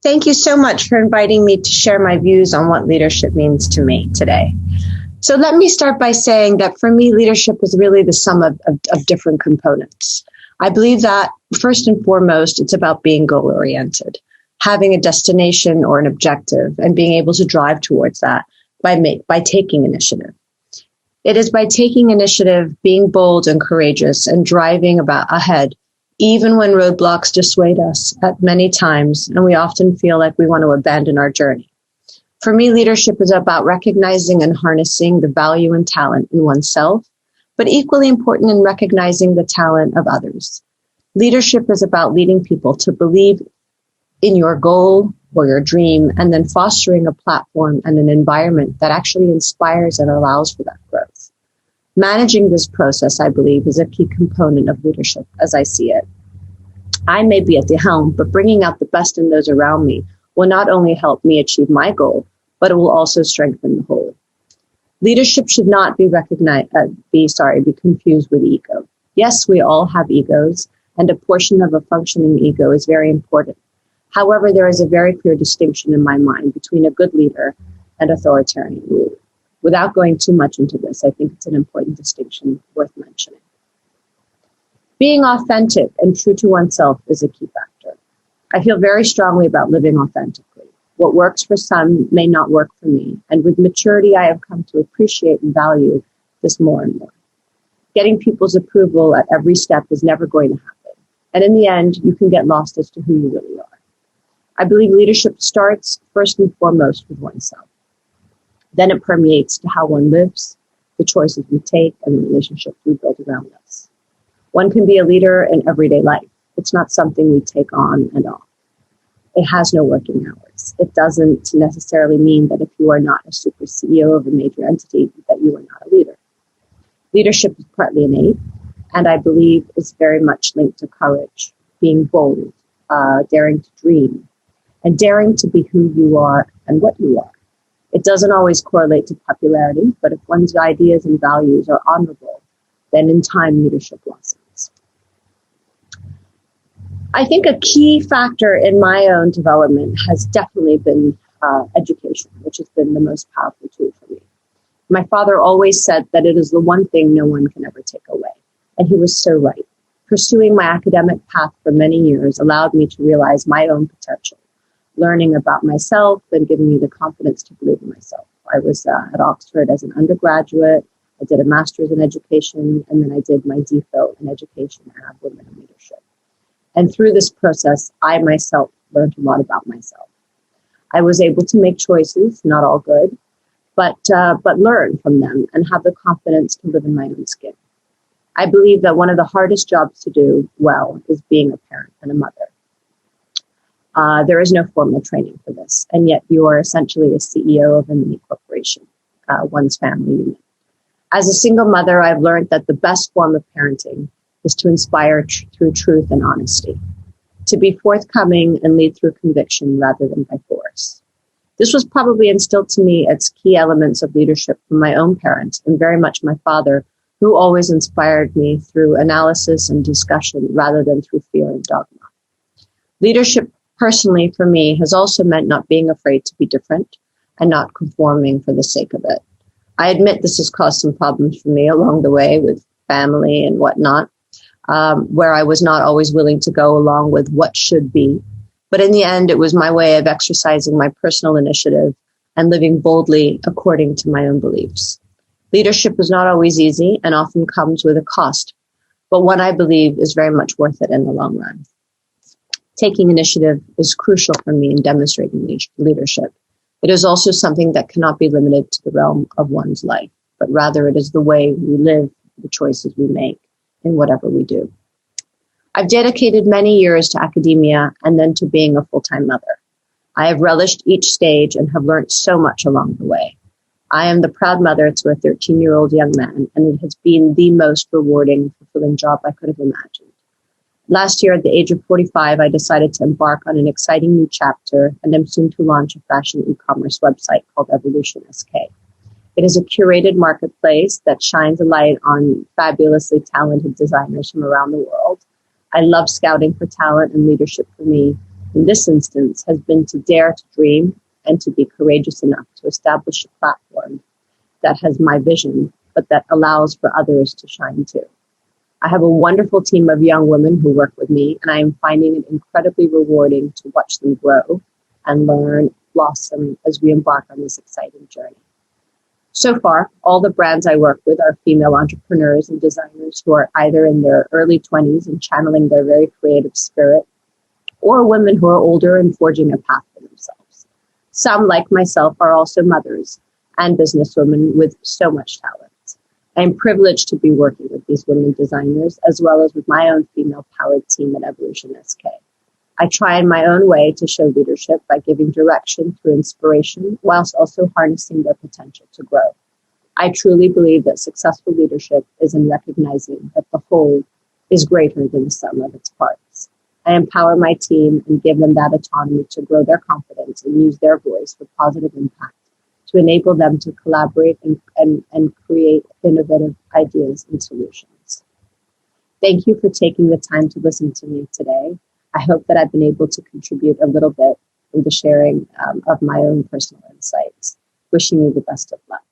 Thank you so much for inviting me to share my views on what leadership means to me today. So let me start by saying that for me, leadership is really the sum of different components. I believe that first and foremost, it's about being goal oriented, having a destination or an objective and being able to drive towards that by taking initiative. It is by taking initiative, being bold and courageous and driving ahead, even when roadblocks dissuade us at many times, and we often feel like we want to abandon our journey. For me, leadership is about recognizing and harnessing the value and talent in oneself, but equally important in recognizing the talent of others. Leadership is about leading people to believe in your goal or your dream, and then fostering a platform and an environment that actually inspires and allows for that growth. Managing this process, I believe, is a key component of leadership as I see it. I may be at the helm, but bringing out the best in those around me will not only help me achieve my goal, but it will also strengthen the whole. Leadership should not be confused with ego. Yes, we all have egos, and a portion of a functioning ego is very important. However, there is a very clear distinction in my mind between a good leader and authoritarian ruler. Without going too much into this, I think it's an important distinction worth mentioning. Being authentic and true to oneself is a key factor. I feel very strongly about living authentically. What works for some may not work for me, and with maturity, I have come to appreciate and value this more and more. Getting people's approval at every step is never going to happen, and in the end, you can get lost as to who you really are. I believe leadership starts first and foremost with oneself. Then it permeates to how one lives, the choices we take, and the relationships we build around us. One can be a leader in everyday life. It's not something we take on and off. It has no working hours. It doesn't necessarily mean that if you are not a super CEO of a major entity, that you are not a leader. Leadership is partly innate, and I believe is very much linked to courage, being bold, daring to dream, and daring to be who you are and what you are. It doesn't always correlate to popularity, but if one's ideas and values are honorable, then in time leadership blossoms. I think a key factor in my own development has definitely been education, which has been the most powerful tool for me. My father always said that it is the one thing no one can ever take away, and he was so right. Pursuing my academic path for many years allowed me to realize my own potential, learning about myself and giving me the confidence to believe in myself. I was at Oxford as an undergraduate. I did a master's in education, and then I did my DPhil in education and women in leadership. And through this process, I myself learned a lot about myself. I was able to make choices, not all good, but learn from them and have the confidence to live in my own skin. I believe that one of the hardest jobs to do well is being a parent and a mother. There is no formal training for this, and yet you are essentially a CEO of a mini corporation, one's family unit. As a single mother, I've learned that the best form of parenting is to inspire through truth and honesty, to be forthcoming and lead through conviction rather than by force. This was probably instilled to me as key elements of leadership from my own parents and very much my father, who always inspired me through analysis and discussion rather than through fear and dogma. Leadership personally, for me, has also meant not being afraid to be different and not conforming for the sake of it. I admit this has caused some problems for me along the way with family and whatnot, where I was not always willing to go along with what should be. But in the end, it was my way of exercising my personal initiative and living boldly according to my own beliefs. Leadership is not always easy and often comes with a cost, but one I believe is very much worth it in the long run. Taking initiative is crucial for me in demonstrating leadership. It is also something that cannot be limited to the realm of one's life, but rather it is the way we live, the choices we make in whatever we do. I've dedicated many years to academia and then to being a full-time mother. I have relished each stage and have learned so much along the way. I am the proud mother to a 13-year-old young man, and it has been the most rewarding, fulfilling job I could have imagined. Last year, at the age of 45, I decided to embark on an exciting new chapter, and am soon to launch a fashion e-commerce website called Evolution SK. It is a curated marketplace that shines a light on fabulously talented designers from around the world. I love scouting for talent, and leadership for me in this instance, has been to dare to dream and to be courageous enough to establish a platform that has my vision, but that allows for others to shine too. I have a wonderful team of young women who work with me, and I am finding it incredibly rewarding to watch them grow and learn, blossom as we embark on this exciting journey. So far, all the brands I work with are female entrepreneurs and designers who are either in their early 20s and channeling their very creative spirit, or women who are older and forging a path for themselves. Some, like myself, are also mothers and businesswomen with so much talent. I am privileged to be working with these women designers, as well as with my own female-powered team at Evolution SK. I try in my own way to show leadership by giving direction through inspiration, whilst also harnessing their potential to grow. I truly believe that successful leadership is in recognizing that the whole is greater than the sum of its parts. I empower my team and give them that autonomy to grow their confidence and use their voice for positive impact, to enable them to collaborate and create innovative ideas and solutions. Thank you for taking the time to listen to me today. I hope that I've been able to contribute a little bit in the sharing of my own personal insights. Wishing you the best of luck.